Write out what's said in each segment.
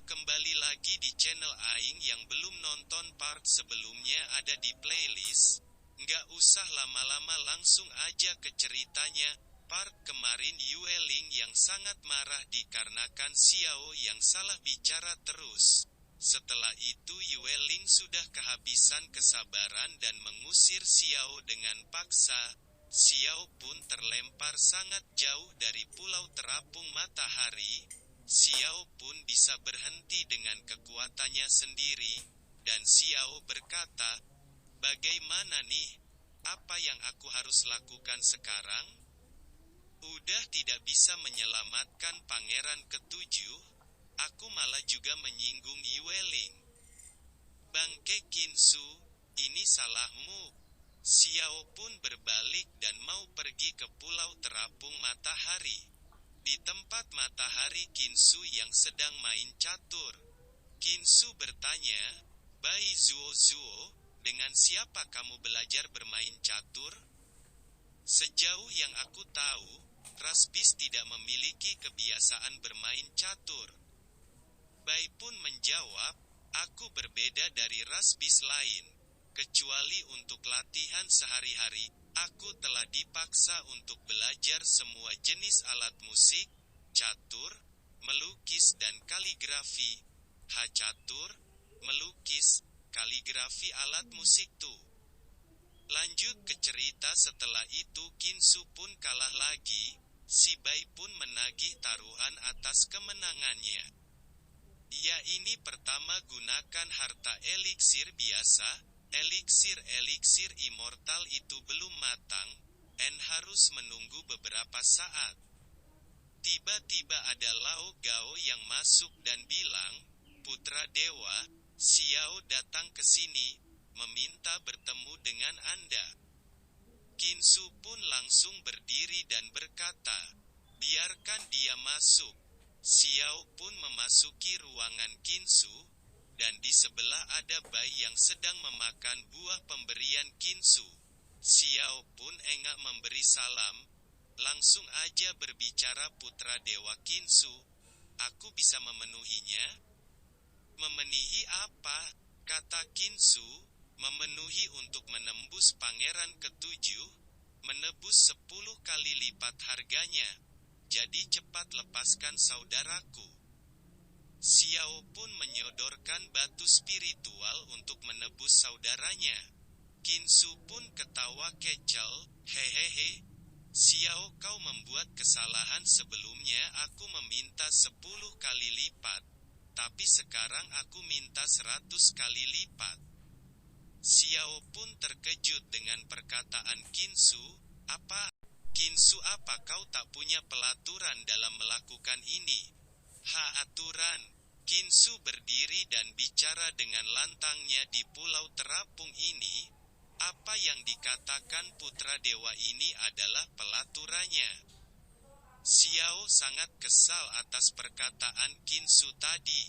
kembali lagi di channel Aing yang belum nonton part sebelumnya ada di playlist. Nggak usah lama-lama langsung aja ke ceritanya. Part kemarin Yue Ling yang sangat marah dikarenakan Xiao yang salah bicara terus. Setelah itu Yue Ling sudah kehabisan kesabaran dan mengusir Xiao dengan paksa. Xiao pun terlempar sangat jauh dari pulau terapung matahari. Xiao pun bisa berhenti dengan kekuatannya sendiri, dan Xiao berkata, "Bagaimana nih? Apa yang aku harus lakukan sekarang? Udah tidak bisa menyelamatkan pangeran ketujuh, aku malah juga menyinggung Yue Ling. Bangke Qinsu, ini salahmu." Xiao pun berbalik dan mau pergi ke pulau terapung matahari. Di tempat matahari Qinsu yang sedang main catur. Qinsu bertanya, "Bai Zuo Zuo, dengan siapa kamu belajar bermain catur?" "Sejauh yang aku tahu, Rasbis tidak memiliki kebiasaan bermain catur." Bai pun menjawab, "Aku berbeda dari Rasbis lain. Kecuali untuk latihan sehari-hari, aku telah dipaksa untuk belajar semua jenis alat musik, catur, melukis dan kaligrafi. Catur, melukis, kaligrafi alat musik tuh." Lanjut ke cerita setelah itu Qinsu pun kalah lagi, si Bai pun menagih taruhan atas kemenangannya. "Ya ini pertama gunakan harta eliksir biasa. Eliksir immortal itu belum matang, and harus menunggu beberapa saat." Tiba-tiba ada Lao Gao yang masuk dan bilang, "Putra Dewa, Xiao datang ke sini, meminta bertemu dengan Anda." Qinsu pun langsung berdiri dan berkata, "Biarkan dia masuk." Xiao pun memasuki ruangan Qinsu, dan di sebelah ada Bai yang sedang memakan buah pemberian Qinsu. Xiao pun engak memberi salam. Langsung aja berbicara putra dewa Qinsu, "Aku bisa memenuhinya." "Memenuhi apa?" kata Qinsu. "Memenuhi untuk menembus pangeran ketujuh, menebus 10 kali lipat harganya. Jadi cepat lepaskan saudaraku." Xiao pun menyodorkan batu spiritual untuk menebus saudaranya. Qinsu pun ketawa kecil, "Hehehe. Xiao, kau membuat kesalahan sebelumnya, aku meminta 10 kali lipat. Tapi sekarang aku minta 100 kali lipat." Xiao pun terkejut dengan perkataan Qinsu. "Apa? Qinsu, apa kau tak punya pelaturan dalam melakukan ini?" Aturan." Qinsu berdiri dan bicara dengan lantangnya, "Di pulau terapung ini, apa yang dikatakan putra dewa ini adalah pelaturannya." Xiao sangat kesal atas perkataan Qinsu tadi.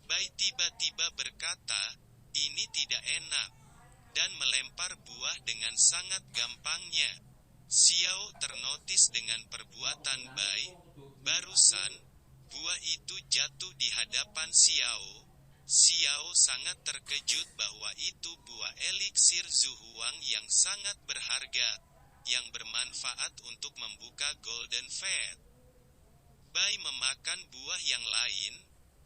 Bai tiba-tiba berkata, "Ini tidak enak," dan melempar buah dengan sangat gampangnya. Xiao ternotis dengan perbuatan Bai. Barusan, buah itu jatuh di hadapan Xiao. Xiao sangat terkejut bahwa itu buah eliksir Zuhuang yang sangat berharga, yang bermanfaat untuk membuka Golden Fate. Bai memakan buah yang lain,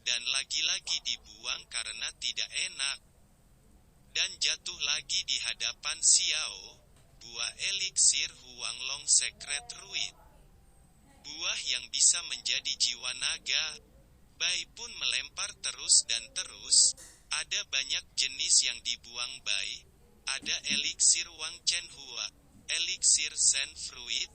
dan lagi-lagi dibuang karena tidak enak. Dan jatuh lagi di hadapan Xiao, buah eliksir Huanglong Secret Ruit. Buah yang bisa menjadi jiwa naga. Bai pun melempar terus dan terus. Ada banyak jenis yang dibuang Bai. Ada eliksir Wang Chen Hua, eliksir Sen Fruit,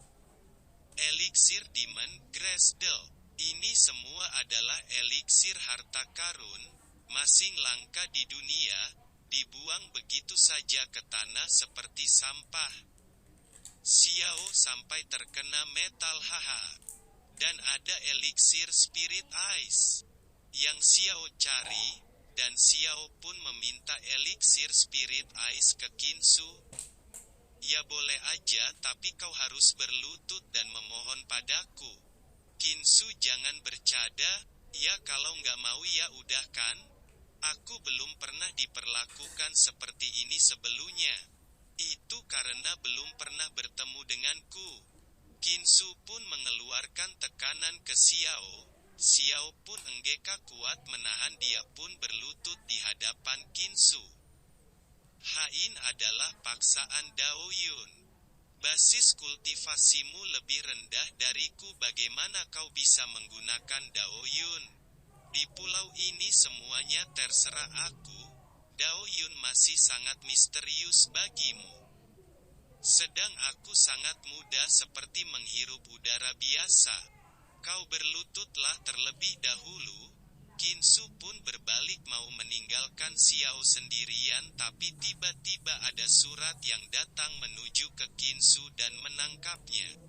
eliksir Demon Grass Del. Ini semua adalah eliksir harta karun, masing langka di dunia, dibuang begitu saja ke tanah seperti sampah. Xiao sampai terkena metal Dan ada eliksir Spirit Ice yang Xiao cari, dan Xiao pun meminta eliksir Spirit Ice ke Qinsu. "Ya boleh aja, tapi kau harus berlutut dan memohon padaku." "Qinsu, jangan bercanda, Ya kalau nggak mau ya udah kan? Aku belum pernah diperlakukan seperti ini sebelumnya. Itu karena belum pernah bertemu denganku. Kinsu pun mengeluarkan tekanan ke Xiao. Xiao pun enggak kuat menahan, dia pun berlutut di hadapan Kinsu. Hain adalah paksaan Daoyun. Basis kultivasimu lebih rendah dariku, bagaimana kau bisa menggunakan Daoyun? Di pulau ini semuanya terserah aku. Daoyun masih sangat misterius bagimu. Sedang aku sangat mudah seperti menghirup udara biasa. Kau berlututlah terlebih dahulu. Kinsu pun berbalik mau meninggalkan Xiao sendirian, tapi tiba-tiba ada surat yang datang menuju ke Kinsu dan menangkapnya.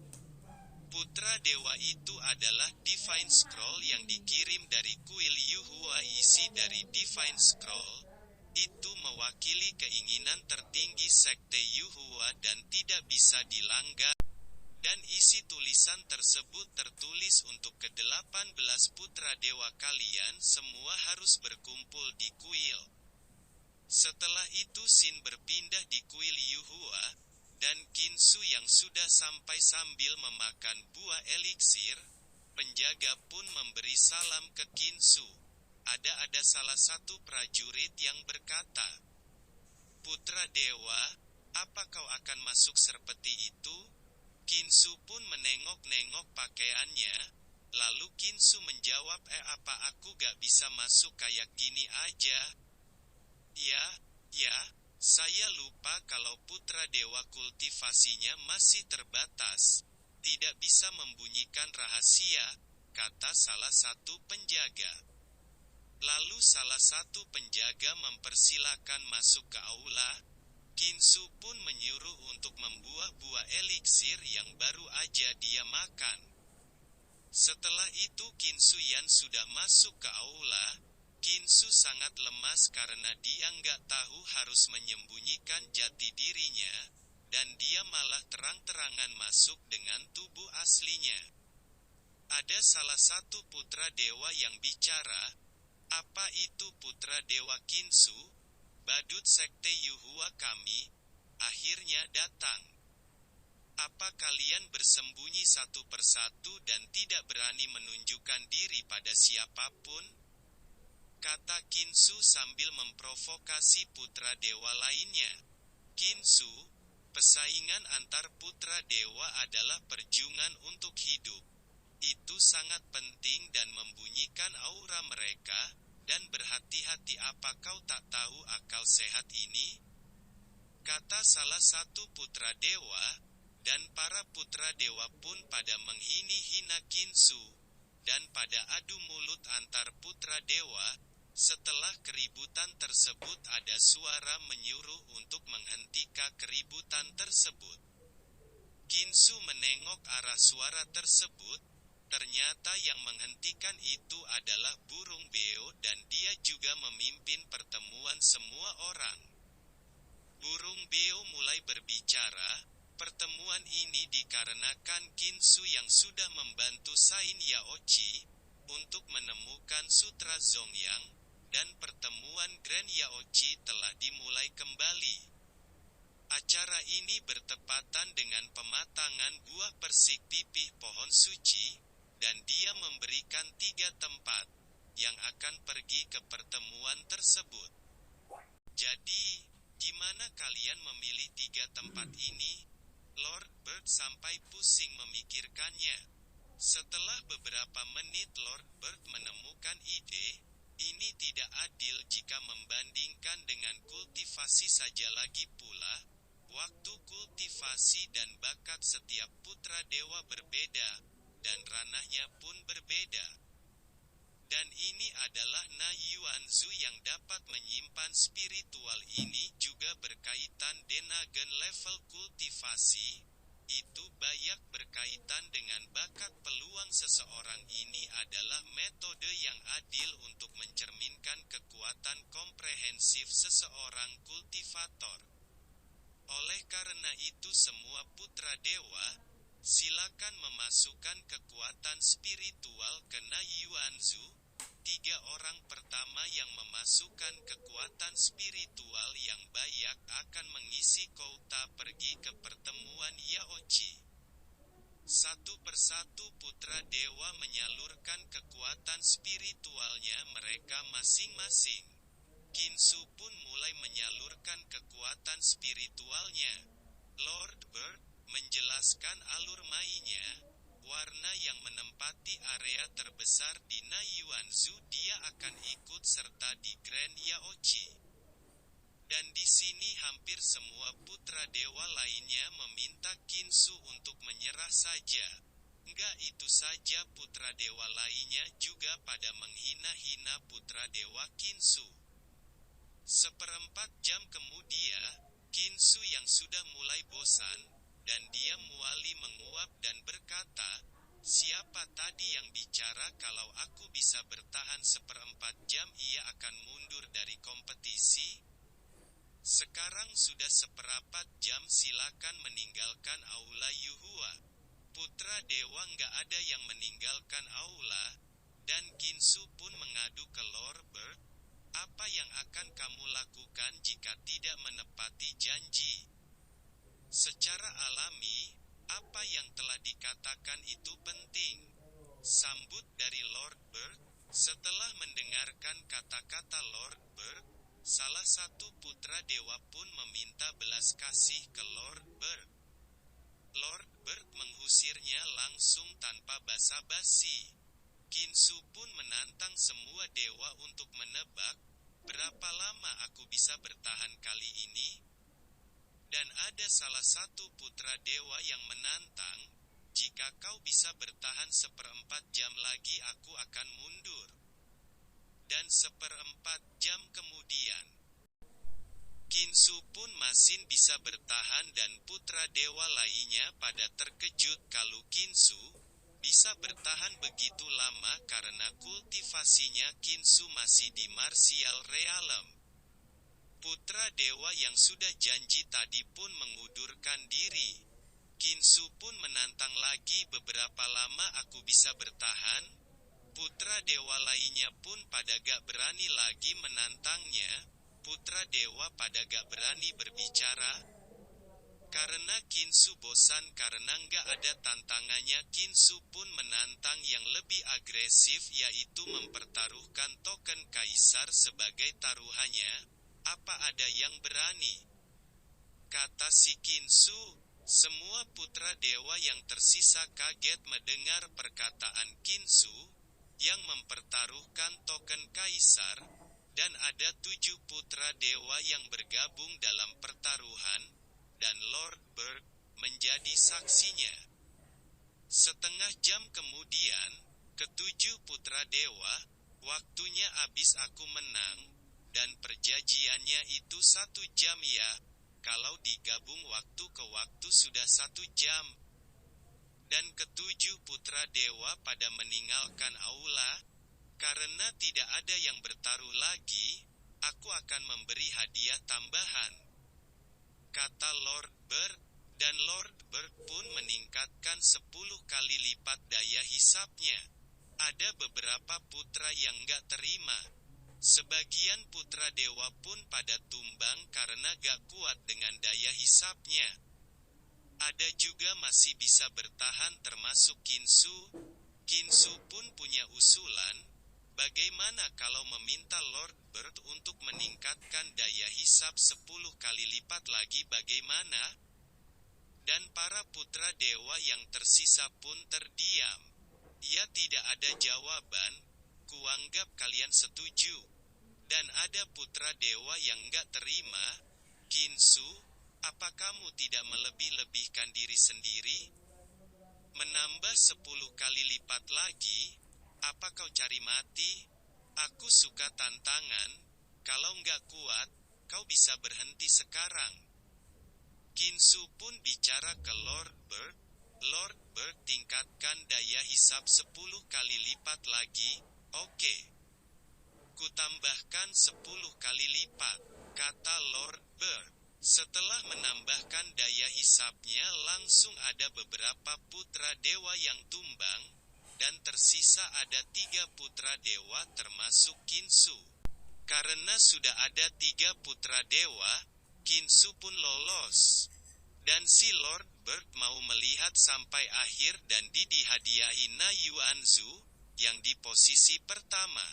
Putra dewa itu adalah Divine Scroll yang dikirim dari kuil Yuhua. Isi dari Divine Scroll itu mewakili keinginan tertinggi sekte Yuhua dan tidak bisa dilanggar. Dan isi tulisan tersebut tertulis untuk ke-18 putra dewa kalian semua harus berkumpul di kuil. Setelah itu Xin berpindah di kuil Yuhua, dan Kinsu yang sudah sampai sambil memakan buah eliksir. Penjaga pun memberi salam ke Kinsu. Ada salah satu prajurit yang berkata, "Putra dewa, apa kau akan masuk seperti itu?" Kinsu pun menengok-nengok pakaiannya. Lalu Kinsu menjawab, apa aku gak bisa masuk kayak gini aja? Ya, saya lupa kalau putra dewa kultivasinya masih terbatas. Tidak bisa membunyikan rahasia, kata salah satu penjaga. Lalu salah satu penjaga mempersilakan masuk ke aula. Kinsu pun menyuruh untuk membuah buah eliksir yang baru aja dia makan. Setelah itu Kinsu Yan sudah masuk ke aula. Kinsu sangat lemas karena dia nggak tahu harus menyembunyikan jati dirinya, dan dia malah terang-terangan masuk dengan tubuh aslinya. Ada salah satu putra dewa yang bicara. Apa itu putra dewa Kinsu? Badut sekte Yuhua kami akhirnya datang. Apa kalian bersembunyi satu persatu dan tidak berani menunjukkan diri pada siapapun? Kata Kinsu sambil memprovokasi putra dewa lainnya. Kinsu, persaingan antar putra dewa adalah perjuangan untuk hidup. Itu sangat penting dan membunyikan aura mereka. Dan berhati-hati, apa kau tak tahu akal sehat ini? Kata salah satu putra dewa, dan para putra dewa pun pada menghina Kinsu. Dan pada adu mulut antar putra dewa, setelah keributan tersebut ada suara menyuruh untuk menghentikan keributan tersebut. Kinsu menengok arah suara tersebut. Ternyata yang menghentikan itu adalah burung beo dan dia juga memimpin pertemuan semua orang. Burung beo mulai berbicara, pertemuan ini dikarenakan Kinsu yang sudah membantu Sain Yaochi untuk menemukan Sutra Zongyang, dan pertemuan Grand Yaochi telah dimulai kembali. Acara ini bertepatan dengan pematangan buah persik pipih pohon suci, dan dia memberikan 3 tempat yang akan pergi ke pertemuan tersebut. Jadi, gimana kalian memilih 3 tempat ini? Lord Bird sampai pusing memikirkannya. Setelah beberapa menit Lord Bird menemukan ide. Ini tidak adil jika membandingkan dengan kultivasi saja, lagi pula waktu kultivasi dan bakat setiap putra dewa berbeda, dan ranahnya pun berbeda. Dan ini adalah Na Yuanzu yang dapat menyimpan spiritual. Ini juga berkaitan dengan level kultivasi. Itu banyak berkaitan dengan bakat peluang seseorang. Ini adalah metode yang adil untuk mencerminkan kekuatan komprehensif seseorang kultivator. Oleh karena itu semua putra dewa, silakan memasukkan kekuatan spiritual ke Na Yuanzu, tiga orang pertama yang memasukkan kekuatan spiritual yang baik akan mengisi kota pergi ke pertemuan Yaochi. Satu persatu putra dewa menyalurkan kekuatan spiritualnya mereka masing-masing. Kinsu pun mulai menyalurkan kekuatan spiritualnya. Lord Bird menjelaskan alur mainnya, warna yang menempati area terbesar di Naiyuanzu dia akan ikut serta di Grand Yaochi. Dan di sini hampir semua putra dewa lainnya meminta Kinsu untuk menyerah saja. Enggak itu saja putra dewa lainnya juga pada menghina-hina putra dewa Kinsu. Seperempat jam kemudian, Kinsu yang sudah mulai bosan, dan dia mulai menguap dan berkata, "Siapa tadi yang bicara kalau aku bisa bertahan seperempat jam ia akan mundur dari kompetisi? Sekarang sudah seperempat jam silakan meninggalkan aula Yuhua." Putra dewa nggak ada yang meninggalkan aula, dan Kinsu pun mengadu ke Lord Bird, "Apa yang akan kamu lakukan jika tidak menepati janji?" Secara alami, apa yang telah dikatakan itu penting. Sambut dari Lord Bird. Setelah mendengarkan kata-kata Lord Bird, salah satu putra dewa pun meminta belas kasih ke Lord Bird. Lord Bird mengusirnya langsung tanpa basa-basi. Kinsu pun menantang semua dewa untuk menebak, berapa lama aku bisa bertahan kali ini? Dan ada salah satu putra dewa yang menantang, "Jika kau bisa bertahan seperempat jam lagi aku akan mundur." Dan seperempat jam kemudian, Kinsu pun masih bisa bertahan dan putra dewa lainnya pada terkejut kalau Kinsu bisa bertahan begitu lama karena kultivasinya Kinsu masih di martial realm. Putra dewa yang sudah janji tadi pun mengundurkan diri. Kinsu pun menantang lagi, "Beberapa lama aku bisa bertahan?" Putra dewa lainnya pun pada gak berani lagi menantangnya. Putra dewa pada gak berani berbicara. Karena Kinsu bosan karena gak ada tantangannya, Kinsu pun menantang yang lebih agresif yaitu mempertaruhkan token kaisar sebagai taruhannya. "Apa ada yang berani?" kata si Kinsu. Semua putra dewa yang tersisa kaget mendengar perkataan Kinsu, yang mempertaruhkan token kaisar, dan ada 7 putra dewa yang bergabung dalam pertaruhan, dan Lord Bird menjadi saksinya. Setengah jam kemudian, ketujuh putra dewa, "Waktunya habis aku menang, dan perjanjiannya itu 1 jam ya, kalau digabung waktu ke waktu sudah 1 jam." Dan ketujuh putra dewa pada meninggalkan aula, "Karena tidak ada yang bertaruh lagi, aku akan memberi hadiah tambahan," kata Lord Bird, dan Lord Bird pun meningkatkan 10 kali lipat daya hisapnya. Ada beberapa putra yang gak terima. Sebagian putra dewa pun pada tumbang karena gak kuat dengan daya hisapnya. Ada juga masih bisa bertahan termasuk Kinsu. Kinsu pun punya usulan, bagaimana kalau meminta Lord Bird untuk meningkatkan daya hisap 10 kali lipat lagi, bagaimana? Dan para putra dewa yang tersisa pun terdiam. Ya tidak ada jawaban, kuanggap kalian setuju. Dan ada putra dewa yang gak terima, "Kinsu, apa kamu tidak melebih-lebihkan diri sendiri? Menambah 10 kali lipat lagi, apa kau cari mati? Aku suka tantangan, kalau nggak kuat, kau bisa berhenti sekarang." Kinsu pun bicara ke Lord Bird. Lord Bird tingkatkan daya hisap 10 kali lipat lagi. "Oke. Kutambahkan 10 kali lipat," kata Lord Bird. Setelah menambahkan daya hisapnya langsung ada beberapa putra dewa yang tumbang, dan tersisa ada 3 putra dewa termasuk Kinsu. Karena sudah ada 3 putra dewa, Kinsu pun lolos. Dan si Lord Bird mau melihat sampai akhir dan dihadiahi Na Yuanzu, yang di posisi pertama.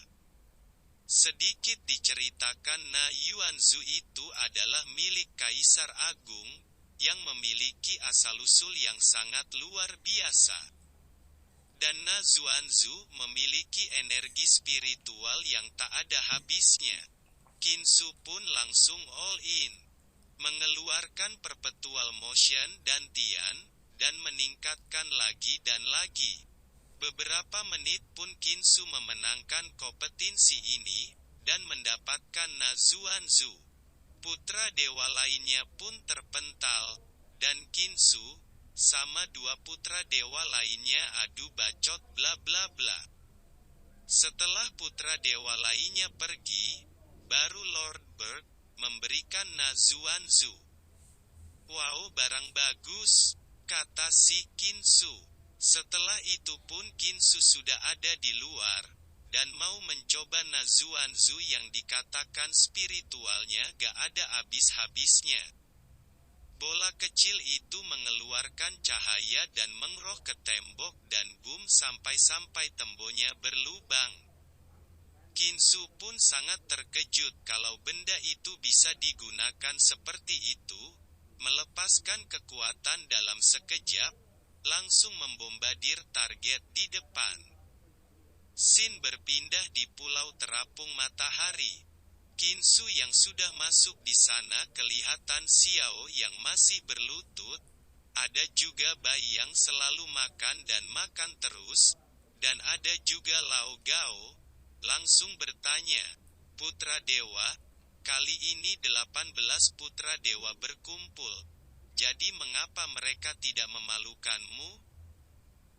Sedikit diceritakan Na Yuanzu itu adalah milik Kaisar Agung, yang memiliki asal-usul yang sangat luar biasa. Dan Na Zuanzu memiliki energi spiritual yang tak ada habisnya. Kinsu pun langsung all in, mengeluarkan perpetual motion dan Tian, dan meningkatkan lagi dan lagi. Beberapa menit pun Kinsu memenangkan kompetisi ini, dan mendapatkan Na Zuanzu. Putra dewa lainnya pun terpental, dan Kinsu, sama 2 putra dewa lainnya adu bacot bla bla bla. Setelah putra dewa lainnya pergi, baru Lord Bird memberikan Na Zuanzu. "Wow, barang bagus," kata si Kinsu. Setelah itu pun Kinsu sudah ada di luar, dan mau mencoba Na Zuanzu yang dikatakan spiritualnya gak ada habis-habisnya. Bola kecil itu mengeluarkan cahaya dan mengroh ke tembok dan boom sampai-sampai temboknya berlubang. Kinsu pun sangat terkejut kalau benda itu bisa digunakan seperti itu, melepaskan kekuatan dalam sekejap, langsung membombardir target di depan. Scene berpindah di pulau terapung matahari. Kinsu yang sudah masuk di sana kelihatan Xiao yang masih berlutut, ada juga Bai yang selalu makan dan makan terus, dan ada juga Lao Gao, langsung bertanya, "Putra Dewa, kali ini 18 putra dewa berkumpul, jadi mengapa mereka tidak memalukanmu?"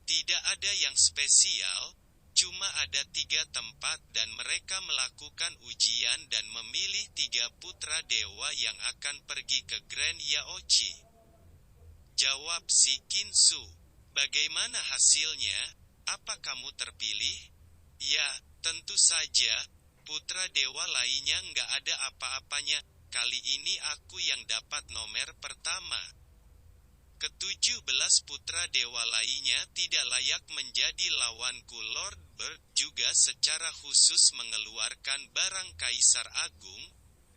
"Tidak ada yang spesial, cuma ada 3 tempat dan mereka melakukan ujian dan memilih 3 putra dewa yang akan pergi ke Grand Yaochi," jawab si Kinsu. "Bagaimana hasilnya? Apa kamu terpilih?" "Ya, tentu saja, putra dewa lainnya nggak ada apa-apanya, kali ini aku yang dapat nomor pertama. Ke-17 putra dewa lainnya tidak layak menjadi lawanku." Lord Bird juga secara khusus mengeluarkan barang Kaisar Agung,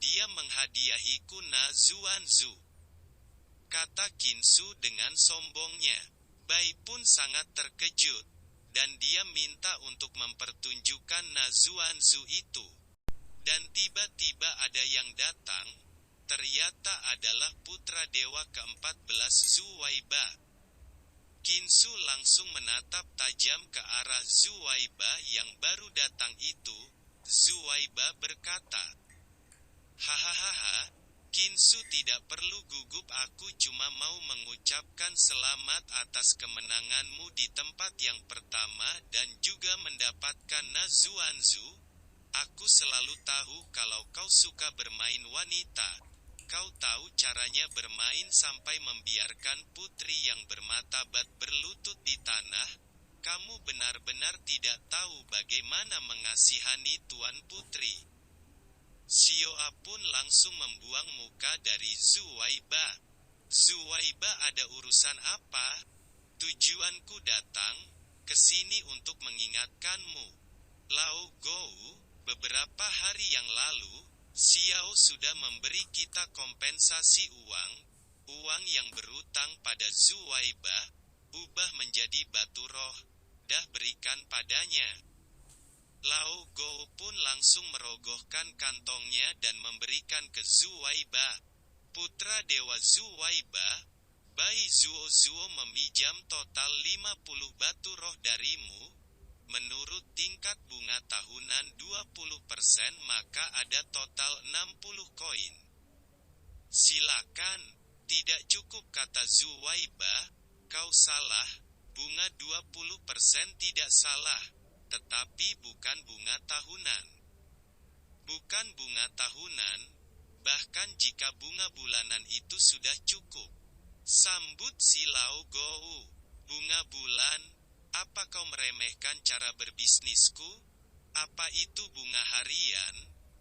"Dia menghadiahiku Na Zuanzu," kata Kinsu dengan sombongnya. Bai pun sangat terkejut, dan dia minta untuk mempertunjukkan Na Zuanzu itu. Dan tiba-tiba ada yang datang, ternyata adalah putra dewa ke-14 Zuwaiba. Kinsu langsung menatap tajam ke arah Zuwaiba yang baru datang itu. Zuwaiba berkata, "Hahaha, Kinsu tidak perlu gugup, aku cuma mau mengucapkan selamat atas kemenanganmu di tempat yang pertama dan juga mendapatkan Na Zuanzu. Aku selalu tahu kalau kau suka bermain wanita. Kau tahu caranya bermain sampai membiarkan putri yang bermartabat berlutut di tanah. Kamu benar-benar tidak tahu bagaimana mengasihani Tuan Putri." Xiao pun langsung membuang muka dari Zuwaiba. "Zuwaiba, ada urusan apa? Tujuanku datang ke sini untuk mengingatkanmu. Lao Gou, beberapa hari yang lalu, Xiao sudah memberi kita kompensasi uang yang berutang pada Zuwaiba, ubah menjadi batu roh, dah berikan padanya." Lao Gou pun langsung merogohkan kantongnya dan memberikan ke Zuwaiba. "Putra dewa Zuwaiba, Bai Zuo meminjam total 50 batu roh darimu. Menurut tingkat bunga tahunan 20%, maka ada total 60 koin." "Silakan." "Tidak cukup," kata Zuwaiba. "Kau salah, bunga 20% tidak salah, tetapi bukan bunga tahunan." "Bukan bunga tahunan, bahkan jika bunga bulanan itu sudah cukup," sambut si Lao Gou. "Bunga bulan, Apa kau meremehkan cara berbisnisku? Apa itu bunga harian?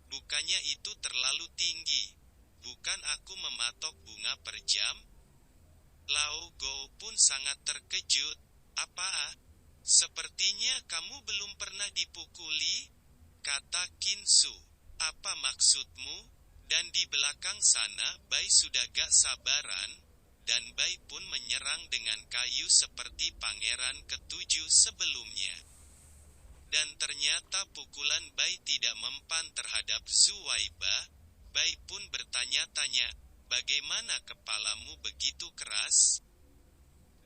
Bukannya itu terlalu tinggi. Bukan aku mematok bunga per jam? Lao Go pun sangat terkejut. Apa? Sepertinya kamu belum pernah dipukuli? Kata Kinsu. Apa maksudmu? Dan di belakang sana Bai sudah gak sabaran, dan Bai pun menyerang dengan kayu seperti pangeran ketujuh sebelumnya. Dan ternyata pukulan Bai tidak mempan terhadap Zuwaiba. Bai pun bertanya-tanya, bagaimana kepalamu begitu keras?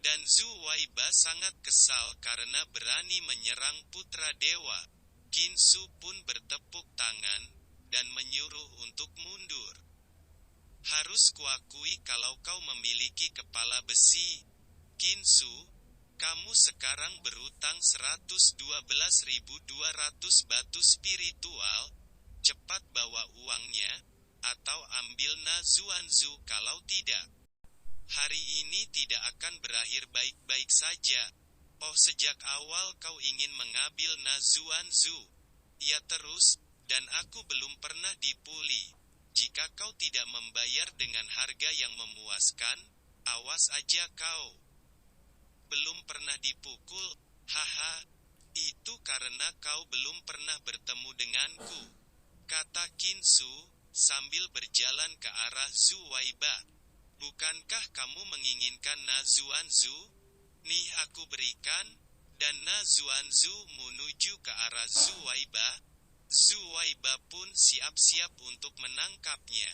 Dan Zuwaiba sangat kesal karena berani menyerang putra dewa. Kinsu pun bertepuk tangan, dan menyuruh untuk mundur. Harus kuakui kalau kau memiliki kepala besi, Kinsu. Kamu sekarang berutang 112.200 batu spiritual. Cepat bawa uangnya, atau ambil Nazuanzu kalau tidak. Hari ini tidak akan berakhir baik-baik saja. Oh, sejak awal kau ingin mengambil Nazuanzu. Ya terus, dan aku belum pernah dipuli. Jika kau tidak membayar dengan harga yang memuaskan, awas aja kau. Belum pernah dipukul, haha. Itu karena kau belum pernah bertemu denganku, kata Kinsu, sambil berjalan ke arah Zuwaiba. Bukankah kamu menginginkan Nazuanzu? Nih aku berikan, dan Nazuanzu menuju ke arah Zuwaiba. Zuwaiba pun siap-siap untuk menangkapnya.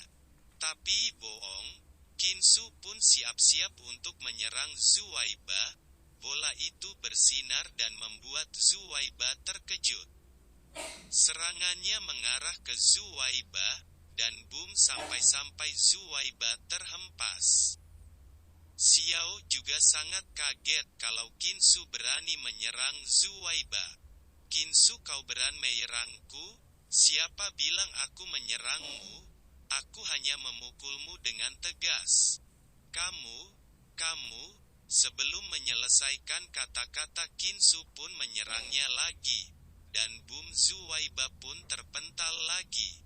Tapi bohong, Kinsu pun siap-siap untuk menyerang Zuwaiba. Bola itu bersinar dan membuat Zuwaiba terkejut. Serangannya mengarah ke Zuwaiba, dan boom sampai-sampai Zuwaiba terhempas. Xiao juga sangat kaget kalau Kinsu berani menyerang Zuwaiba. Kinsu, kau berani menyerangku? Siapa bilang aku menyerangmu? Aku hanya memukulmu dengan tegas. Kamu. Sebelum menyelesaikan kata-kata Kinsu pun menyerangnya lagi. Dan boom, Zuwaiba pun terpental lagi.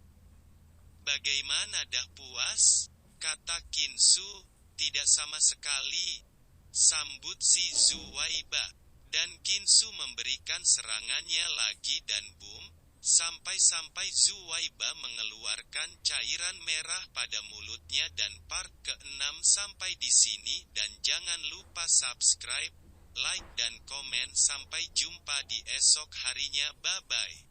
Bagaimana, dah puas? Kata Kinsu. Tidak sama sekali, sambut si Zuwaiba. Dan Kinsu memberikan serangannya lagi dan boom, sampai-sampai Zuwaiba mengeluarkan cairan merah pada mulutnya. Dan part ke-6 sampai di sini, dan jangan lupa subscribe, like dan komen. Sampai jumpa di esok harinya, bye-bye.